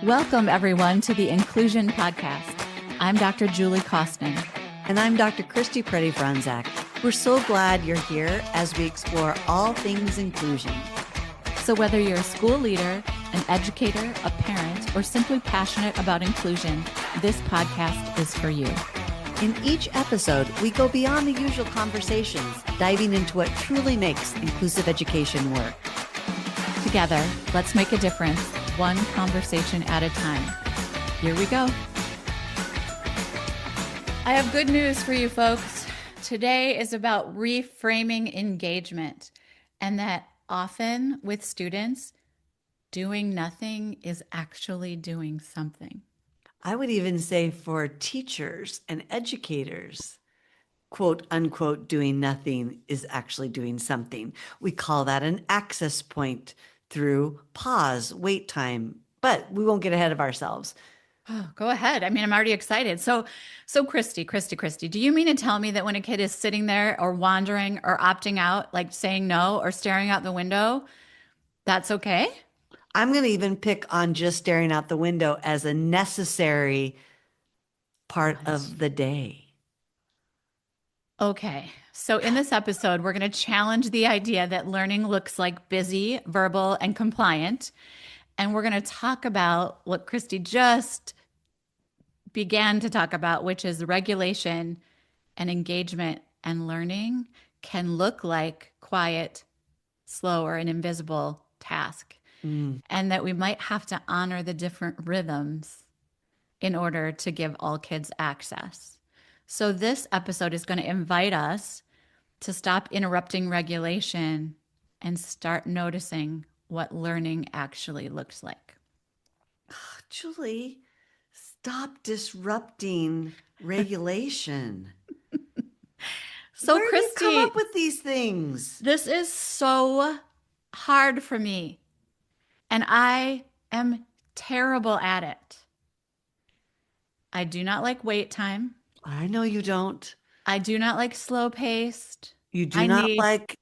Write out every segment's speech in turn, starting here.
Welcome, everyone, to the Inclusion Podcast. I'm Dr. Julie Kostman. And I'm Dr. Christy Preddy-Franzak. We're so glad you're here as we explore all things inclusion. So whether you're a school leader, an educator, a parent, or simply passionate about inclusion, this podcast is for you. In each episode, we go beyond the usual conversations, diving into what truly makes inclusive education work. Together, let's make a difference, one conversation at a time. Here we go. I have good news for you folks. Today is about reframing engagement, and that often with students, doing nothing is actually doing something. I would even say for teachers and educators, quote unquote, doing nothing is actually doing something. We call that an access point through pause, wait time, but we won't get ahead of ourselves. Oh, go ahead. I mean, I'm already excited. So Christy, do you mean to tell me that when a kid is sitting there or wandering or opting out, like saying no or staring out the window, that's okay? I'm going to even pick on just staring out the window as a necessary part of the day. Okay. So in this episode, we're going to challenge the idea that learning looks like busy, verbal, and compliant. And we're going to talk about what Christy just began to talk about, which is regulation and engagement and learning can look like quiet, slow, or an invisible task. And that we might have to honor the different rhythms in order to give all kids access. So this episode is going to invite us to stop interrupting regulation and start noticing what learning actually looks like. Julie, stop disrupting regulation. So Where Christy, do you come up with these things? This is so hard for me, and I am terrible at it. I do not like wait time. I know you don't. I do not like slow paced. You do not like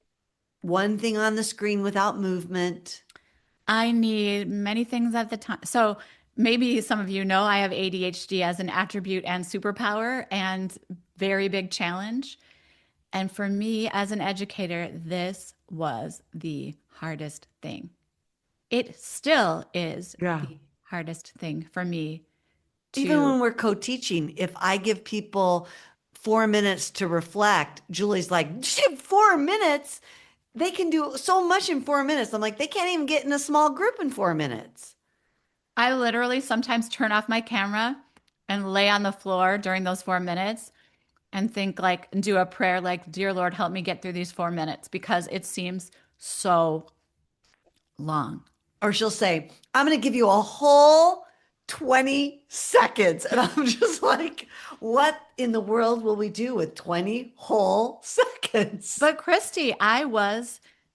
one thing on the screen without movement. I need many things at the time. So maybe some of you know I have ADHD as an attribute and superpower and very big challenge. And for me as an educator, this was the hardest thing. It still is the hardest thing for me. Even when we're co-teaching, if I give people 4 minutes to reflect, Julie's like, 4 minutes? They can do so much in 4 minutes. I'm like, they can't even get in a small group in 4 minutes. I literally sometimes turn off my camera and lay on the floor during those 4 minutes and think like, and do a prayer like, dear Lord, help me get through these 4 minutes because it seems so long. Or she'll say, I'm going to give you a whole 20 seconds. And I'm just like, what in the world will we do with 20 whole seconds? But Christy,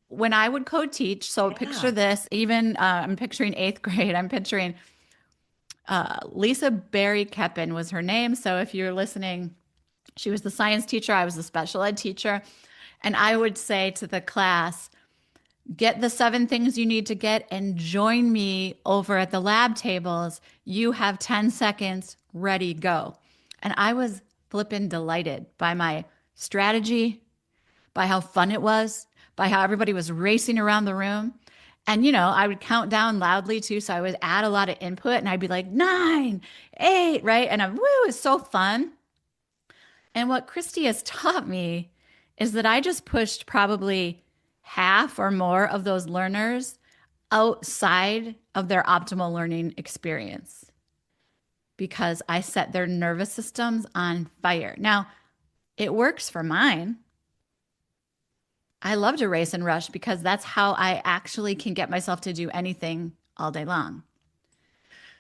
when I would co-teach, so picture this, even I'm picturing 8th grade, I'm picturing Lisa Barry Keppen was her name. So if you're listening, she was the science teacher, I was the special ed teacher. And I would say to the class, get the 7 things you need to get and join me over at the lab tables. You have 10 seconds, ready, go. And I was flippin' delighted by my strategy, by how fun it was, by how everybody was racing around the room. And, I would count down loudly too. So I would add a lot of input and I'd be like 9, 8, right? And it's so fun. And what Christy has taught me is that I just pushed probably half or more of those learners outside of their optimal learning experience because I set their nervous systems on fire. Now, it works for mine. I love to race and rush because that's how I actually can get myself to do anything all day long.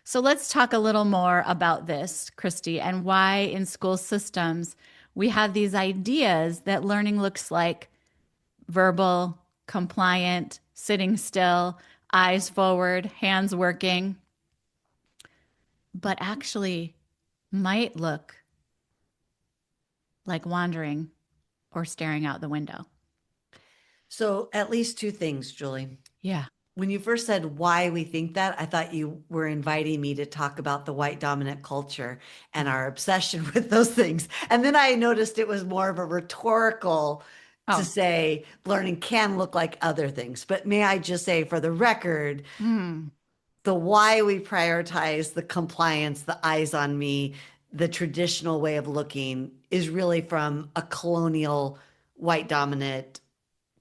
So let's talk a little more about this, Christy, and why in school systems we have these ideas that learning looks like verbal, compliant, sitting still, eyes forward, hands working, but actually might look like wandering or staring out the window. So at least 2 things, Julie. Yeah. when you first said why we think that, I thought you were inviting me to talk about the white dominant culture and Mm. our obsession with those things. And then I noticed it was more of a rhetorical to Oh, say learning can look like other things. But may I just say, for the record, mm, the why we prioritize the compliance, the eyes on me, the traditional way of looking is really from a colonial white dominant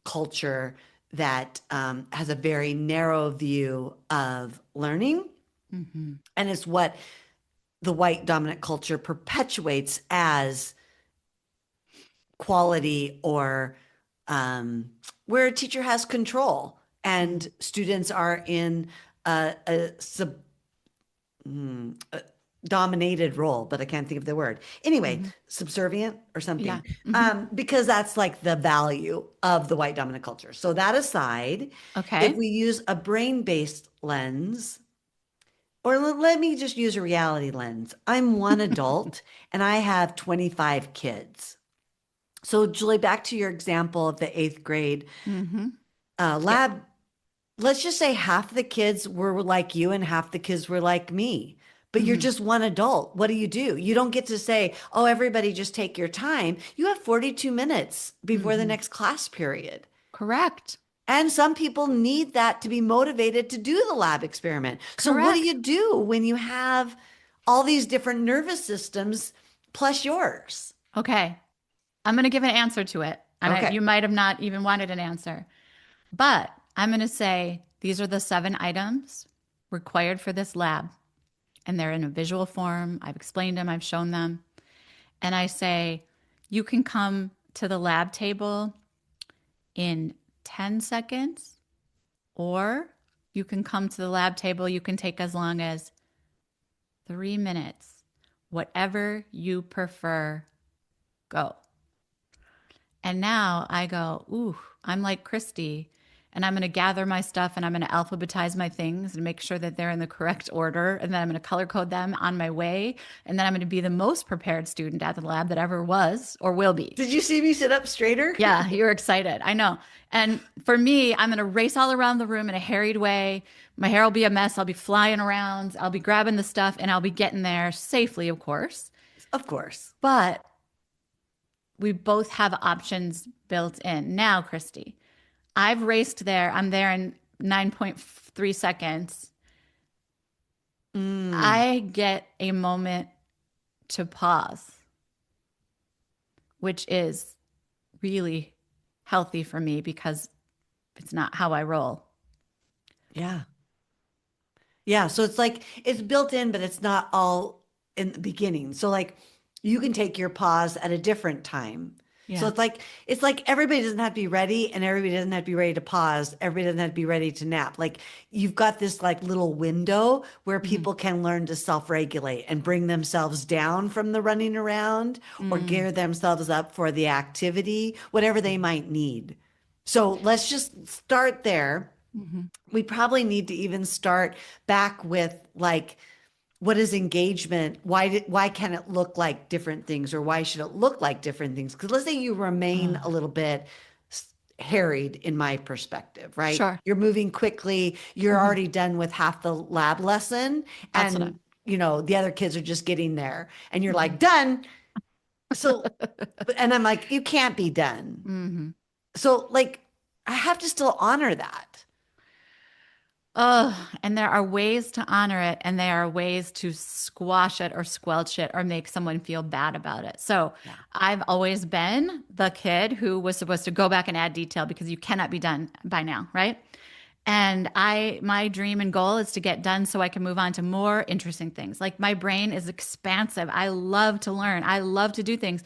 culture that has a very narrow view of learning. hmm And it's what the white dominant culture perpetuates as quality or where a teacher has control mm, and students are in a dominated role, but I can't think of the word. Anyway, hmm subservient or yeah. something, hmm because that's like the value of the white dominant culture. So that aside, if Okay. we use a brain-based lens, or let me just use a reality lens. I'm one adult and I have 25 kids. So Julie, back to your example of the eighth grade hmm Yeah. lab, let's just say half the kids were like you and half the kids were like me. But you're hmm just one adult. What do? You don't get to say, oh, everybody just take your time. You have 42 minutes before the hmm next class period. Correct. And some people need that to be motivated to do the lab experiment. So, what do Correct. you do when you have all these different nervous systems plus yours? Okay. I'm going to give an answer to it. And Okay. you might have not even wanted an answer, but I'm going to say these are the 7 items required for this lab. And they're in a visual form. I've explained them, I've shown them. And I say, you can come to the lab table in 10 seconds, or you can come to the lab table. You can take as long as 3 minutes, whatever you prefer, go. And now I go, ooh, I'm like Christy, and I'm going to gather my stuff and I'm going to alphabetize my things and make sure that they're in the correct order. And then I'm going to color code them on my way. And then I'm going to be the most prepared student at the lab that ever was or will be. Did you see me sit up straighter? Yeah, you're excited. I know. And for me, I'm going to race all around the room in a harried way. My hair will be a mess. I'll be flying around. I'll be grabbing the stuff and I'll be getting there safely, of course. Of course. But we both have options built in. Now, Christy, I've raced there. I'm there in 9.3 seconds. Mm, I get a moment to pause, which is really healthy for me because it's not how I roll. yeah. Yeah, so it's like it's built in, but it's not all in the beginning. So like you can take your pause at a different time. So Yeah. it's like everybody doesn't have to be ready and everybody doesn't have to be ready to pause. Everybody doesn't have to be ready to nap. Like you've got this like little window where Mhm. people can learn to self-regulate and bring themselves down from the running around or Mm. gear themselves up for the activity, whatever they might need. So let's just start there. Mhm. We probably need to even start back with like what is engagement, why can it look like different things or why should it look like different things, because let's say you remain a Oh, little bit harried in my perspective, right? sure. You're moving quickly, you're Mhm. already done with half the lab lesson, That's what I. and the other kids are just getting there and you're Mhm. like done. So and I'm like, you can't be done. Mhm. So like I have to still honor that. Oh, and there are ways to honor it, and there are ways to squash it or squelch it or make someone feel bad about it. So Yeah. I've always been the kid who was supposed to go back and add detail because you cannot be done by now, right? And my dream and goal is to get done so I can move on to more interesting things. Like my brain is expansive. I love to learn. I love to do things,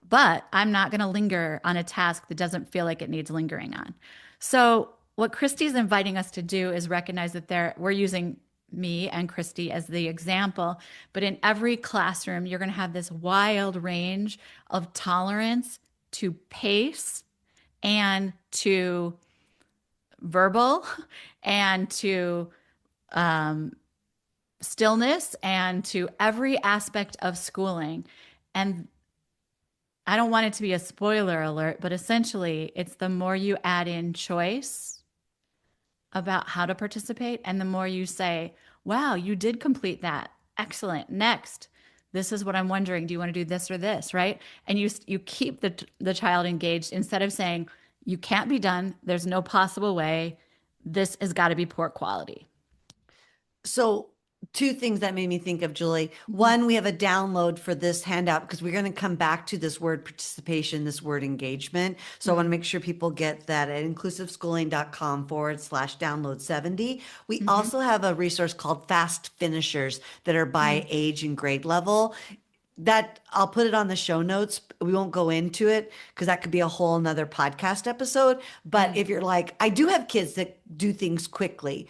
but I'm not going to linger on a task that doesn't feel like it needs lingering on. So, what Christy's inviting us to do is recognize that we're using me and Christy as the example, but in every classroom, you're going to have this wild range of tolerance to pace and to verbal and to stillness and to every aspect of schooling. And I don't want it to be a spoiler alert, but essentially, it's the more you add in choice, about how to participate. And the more you say, wow, you did complete that. Excellent. Next. This is what I'm wondering. Do you want to do this or this? Right. And you keep the child engaged instead of saying, you can't be done. There's no possible way. This has got to be poor quality. So, two things that made me think of, Julie. Mhm. One, we have a download for this handout because we're going to come back to this word participation, this word engagement. So, I want to make sure people get that at inclusiveschooling.com/download 70. We Mhm. also have a resource called Fast Finishers that are by age and grade level. That I'll put it on the show notes. We won't go into it because that could be a whole nother podcast episode. But Mm. if you're like, I do have kids that do things quickly,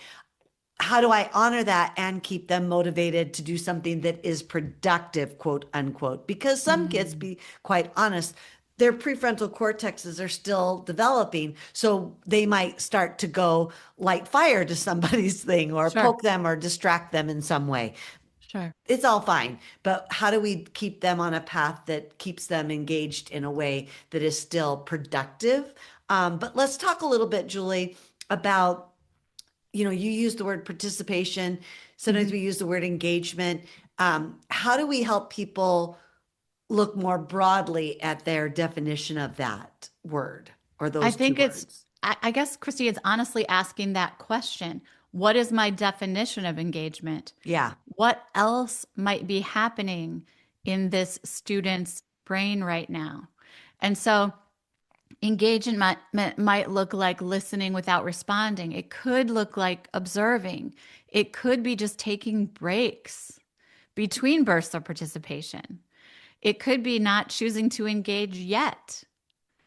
how do I honor that and keep them motivated to do something that is productive, quote unquote? Because some kids, Mm. be quite honest, their prefrontal cortexes are still developing. So they might start to go light fire to somebody's thing or Sure. poke them or distract them in some way. Sure. It's all fine. But how do we keep them on a path that keeps them engaged in a way that is still productive? But let's talk a little bit, Julie, about, you use the word participation. Sometimes Mhm. we use the word engagement. How do we help people look more broadly at their definition of that word or I those two think words? I guess, Christy, it's honestly asking that question. What is my definition of engagement? Yeah. What else might be happening in this student's brain right now? And so engagement might look like listening without responding. It could look like observing. It could be just taking breaks between bursts of participation. It could be not choosing to engage yet.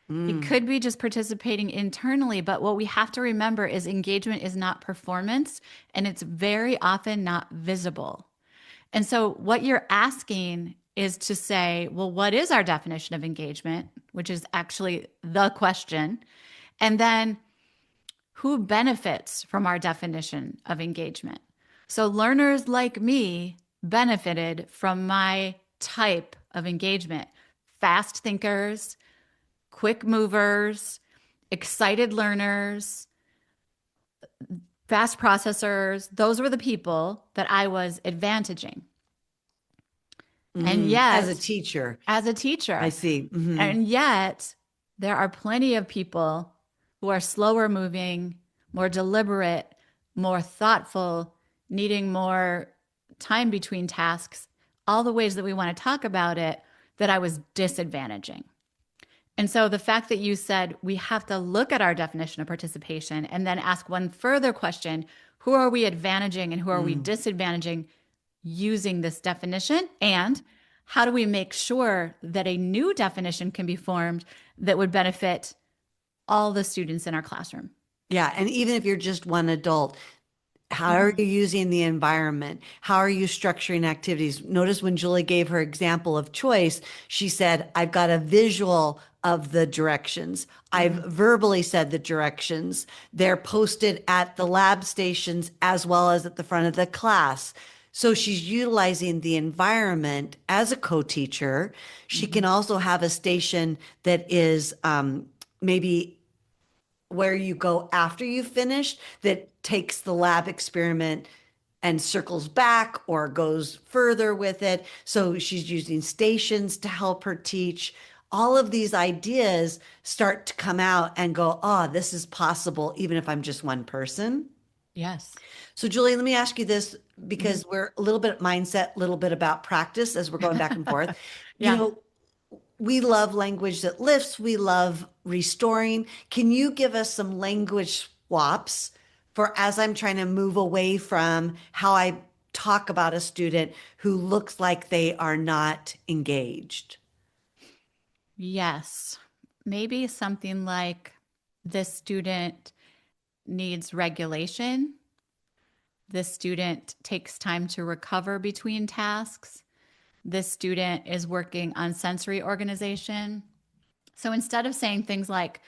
It Mm. could be just participating internally, but what we have to remember is engagement is not performance and it's very often not visible. And so, what you're asking is to say, well, what is our definition of engagement? Which is actually the question. And then, who benefits from our definition of engagement? So, learners like me benefited from my type of engagement. Fast thinkers, quick movers, excited learners, fast processors. Those were the people that I was advantaging. And As a yet, teacher, as a I teacher, see. and yet, there are plenty of people who are slower moving, more deliberate, more thoughtful, needing more time between tasks, all the ways that we want to talk about it, that I was disadvantaging. And so the fact that you said we have to look at our definition of participation and then ask one further question, who are we advantaging and who are we Mm. disadvantaging using this definition? And how do we make sure that a new definition can be formed that would benefit all the students in our classroom? Yeah. And even if you're just one adult, how are Mhm. you using the environment? How are you structuring activities? Notice when Julie gave her example of choice, she said, I've got a visual of the directions. I've Mhm. verbally said the directions. They're posted at the lab stations as well as at the front of the class. So she's utilizing the environment as a co-teacher. She can Mhm. also have a station that is maybe where you go after you've finished that takes the lab experiment and circles back or goes further with it. So she's using stations to help her teach. All of these ideas start to come out and go, oh, this is possible, even if I'm just one person. Yes. So, Julie, let me ask you this Mhm. because we're a little bit mindset, a little bit about practice as we're going back and forth. You Yeah. know, we love language that lifts, we love restoring. Can you give us some language swaps for as I'm trying to move away from how I talk about a student who looks like they are not engaged? Yes. Maybe something like this student needs regulation. This student takes time to recover between tasks. This student is working on sensory organization. So instead of saying things like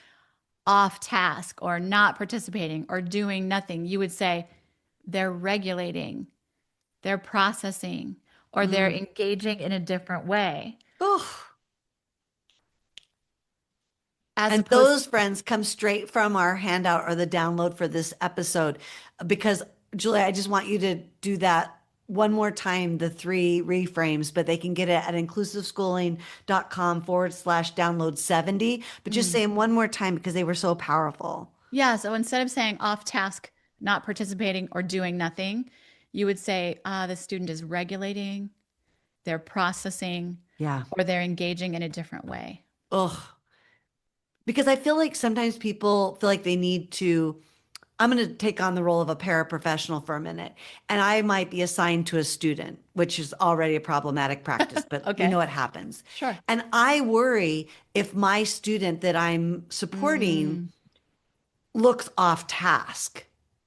off task or not participating or doing nothing, you would say they're regulating, they're processing, or they're Mm. engaging in a different way. Oh, As And opposed those friends come straight from our handout or the download for this episode. Because, Julie, I just want you to do that one more time, the three reframes, but they can get it at inclusiveschooling.com/download 70. But just mm, say them one more time because they were so powerful. yeah, so instead of saying off task, not participating, or doing nothing, you would say, the student is regulating, they're processing, Yeah. or they're engaging in a different way. Ugh. Because I feel like sometimes people feel like they need to. I'm going to take on the role of a paraprofessional for a minute, and I might be assigned to a student, which is already a problematic practice, but we Okay, know it happens. sure. And I worry if my student that I'm supporting Mm, looks off task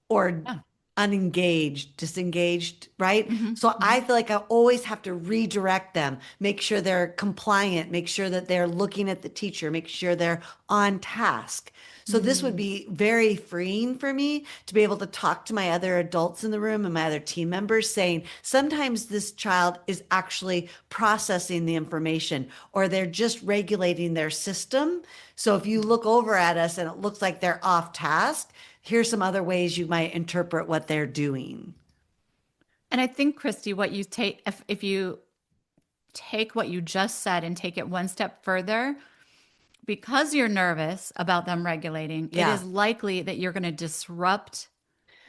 or yeah. unengaged, disengaged, right? Hmm. So Hmm. I feel like I always have to redirect them, make sure they're compliant, make sure that they're looking at the teacher, make sure they're on task. So this would Mm. be very freeing for me to be able to talk to my other adults in the room and my other team members saying, sometimes this child is actually processing the information or they're just regulating their system. So if you look over at us and it looks like they're off task, here's some other ways you might interpret what they're doing. And I think, Christy, what you take, if you take what you just said and take it one step further, because you're nervous about them regulating, it Yeah. is likely that you're going to disrupt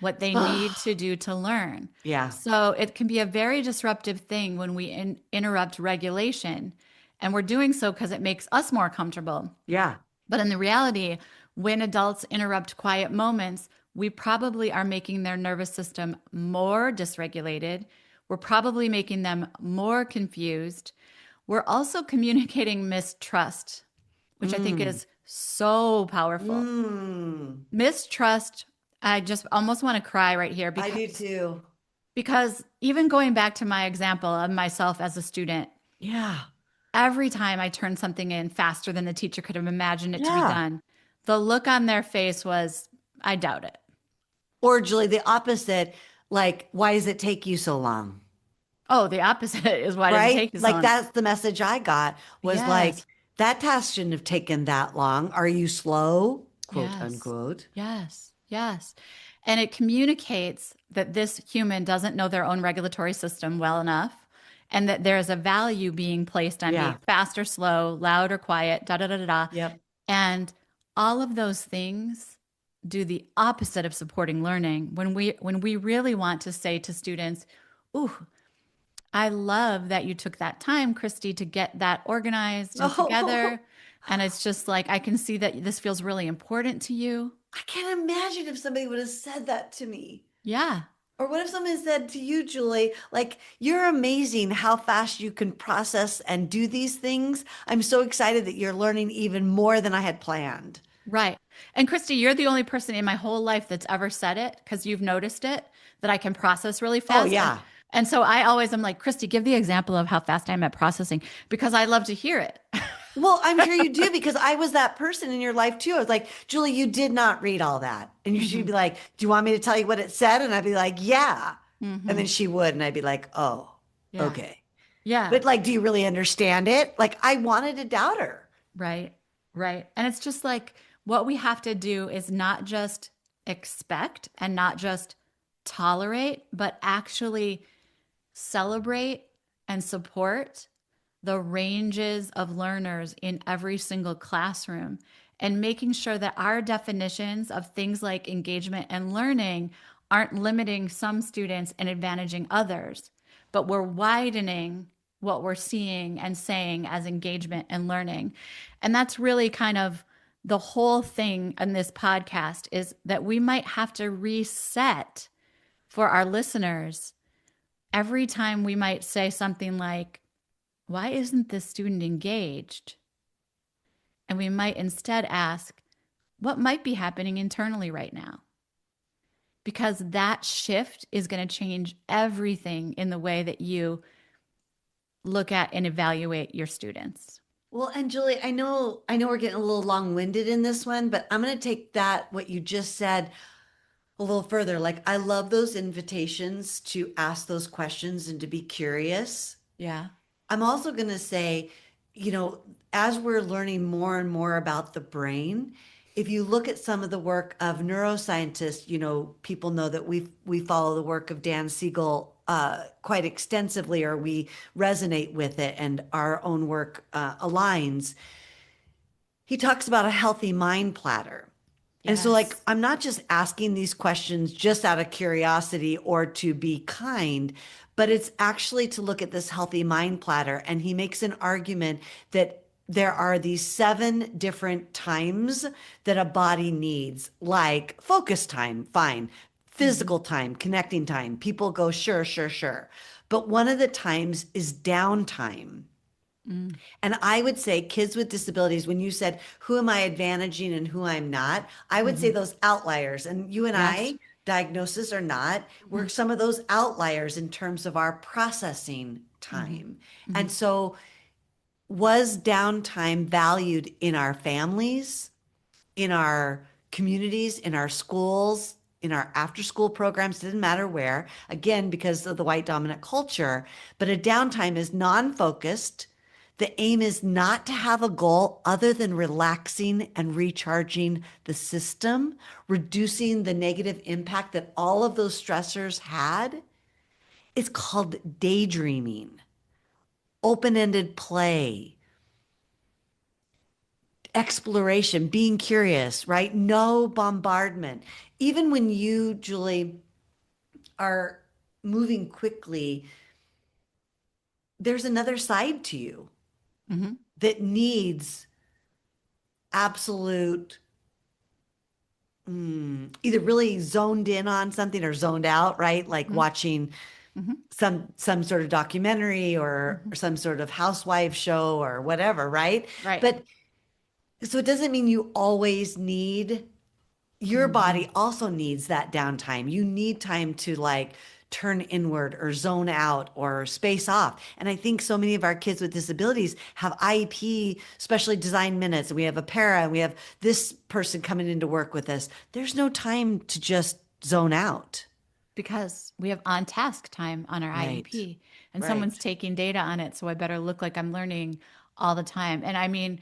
what they need to do to learn. Yeah. So it can be a very disruptive thing when we interrupt regulation. And we're doing so because it makes us more comfortable. Yeah. But in the reality, when adults interrupt quiet moments, we probably are making their nervous system more dysregulated. We're probably making them more confused. We're also communicating mistrust, which I think Mm. is so powerful. Mm. Mistrust, I just almost want to cry right here I do too. because even going back to my example of myself as a student, Yeah. every time I turned something in faster than the teacher could have imagined it to be Yeah. done, the look on their face was, I doubt it. Or Julie, the opposite, like, why does it take you so long? Oh, the opposite is why does it Right? take you so Like long? that's the message I got was like, Yes, that task shouldn't have taken that long. Are you slow? Quote yes, unquote. yes, yes. And it communicates that this human doesn't know their own regulatory system well enough and that there is a value being placed on being Yeah. fast or slow, loud or quiet, da da da da da. Yep. And all of those things do the opposite of supporting learning when we really want to say to students, "Ooh, I love that you took that time, Christy, to get that organized and Oh, together. And it's just like, I can see that this feels really important to you." I can't imagine if somebody would have said that to me. Yeah, Or what if someone said to you, Julie, like, you're amazing how fast you can process and do these things. I'm so excited that you're learning even more than I had planned. right. And Christy, you're the only person in my whole life that's ever said it because you've noticed it that I can process really Oh, fast. And yeah. and so I always am like, Christy, give the example of how fast I'm at processing because I love to hear it. Well, I'm sure you do because I was that person in your life too. I was like, Julie, you did not read all that. And she'd Hmm. be like, do you want me to tell you what it said? And I'd be like, yeah. And then Hmm. she would. And I'd be like, oh, Yeah. okay. Yeah. But like, do you really understand it? Like, I wanted to doubt her. Right. Right. And it's just like what we have to do is not just expect and not just tolerate, but actually celebrate and support the ranges of learners in every single classroom and making sure that our definitions of things like engagement and learning aren't limiting some students and advantaging others, but we're widening what we're seeing and saying as engagement and learning. And that's really kind of the whole thing in this podcast is that we might have to reset for our listeners every time we might say something like, why isn't this student engaged? And we might instead ask, what might be happening internally right now? Because that shift is going to change everything in the way that you look at and evaluate your students. Well, and Julie, I know we're getting a little long-winded in this one, but I'm going to take that, what you just said, a little further. Like, I love those invitations to ask those questions and to be curious. Yeah. I'm also going to say, as we're learning more and more about the brain, if you look at some of the work of neuroscientists, people know that we follow the work of Dan Siegel quite extensively, or we resonate with it, and our own work aligns. He talks about a healthy mind platter. And so, like, Yes. I'm not just asking these questions just out of curiosity or to be kind, but it's actually to look at this healthy mind platter. And he makes an argument that there are these 7 different times that a body needs, like focus time, fine, Mm-hmm. physical time, connecting time. People go, sure, sure, sure. But one of the times is downtime. Mm. And I would say kids with disabilities, when you said, who am I advantaging and who I'm not? I would say Mm-hmm. those outliers. And you and Yes. I, diagnosis or not, Mm-hmm. we're some of those outliers in terms of our processing Mm-hmm. time. Mm-hmm. And so, was downtime valued in our families, in our communities, in our schools, in our after school programs? Didn't matter where, again, because of the white dominant culture. But a downtime is non focused. The aim is not to have a goal other than relaxing and recharging the system, reducing the negative impact that all of those stressors had. It's called daydreaming, open ended play, exploration, being curious, right? No bombardment. Even when you, Julie, are moving quickly, there's another side to you Mm-hmm. that needs absolute either really zoned in on something or zoned out, right? Like watching Mm-hmm. some sort of documentary or Mm-hmm. some sort of housewife show or whatever, right? Right. But so it doesn't mean you always need, your Mm-hmm. body also needs that downtime. You need time to like turn inward or zone out or space off. And I think so many of our kids with disabilities have IEP, specially designed minutes, and we have a para, and we have this person coming in to work with us. There's no time to just zone out. Because we have on task time on our Right. IEP and someone's Right. taking data on it. So I better look like I'm learning all the time. And I mean,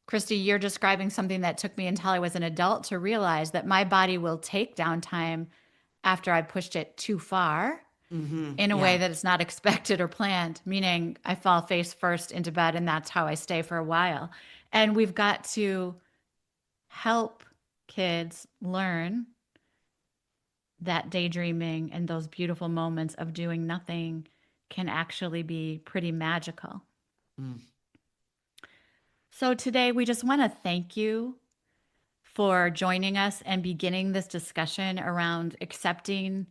Christy, you're describing something that took me until I was an adult to realize that my body will take downtime after I pushed it too far in a way Yeah. that it's not expected or planned, meaning I fall face first into bed and that's how I stay for a while. And we've got to help kids learn that daydreaming and those beautiful moments of doing nothing can actually be pretty magical. Mm. So today we just want to thank you for joining us and beginning this discussion around accepting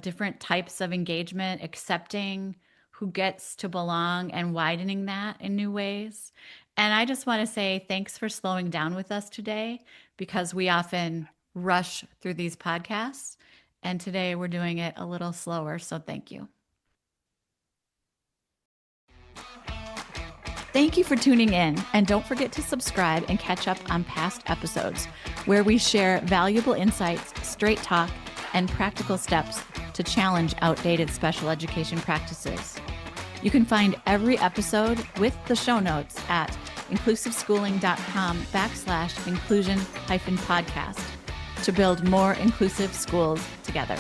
different types of engagement, accepting who gets to belong and widening that in new ways. And I just want to say thanks for slowing down with us today because we often rush through these podcasts. And today we're doing it a little slower. So thank you. Thank you for tuning in, and don't forget to subscribe and catch up on past episodes where we share valuable insights, straight talk, and practical steps to challenge outdated special education practices. You can find every episode with the show notes at inclusiveschooling.com/inclusion-podcast to build more inclusive schools together.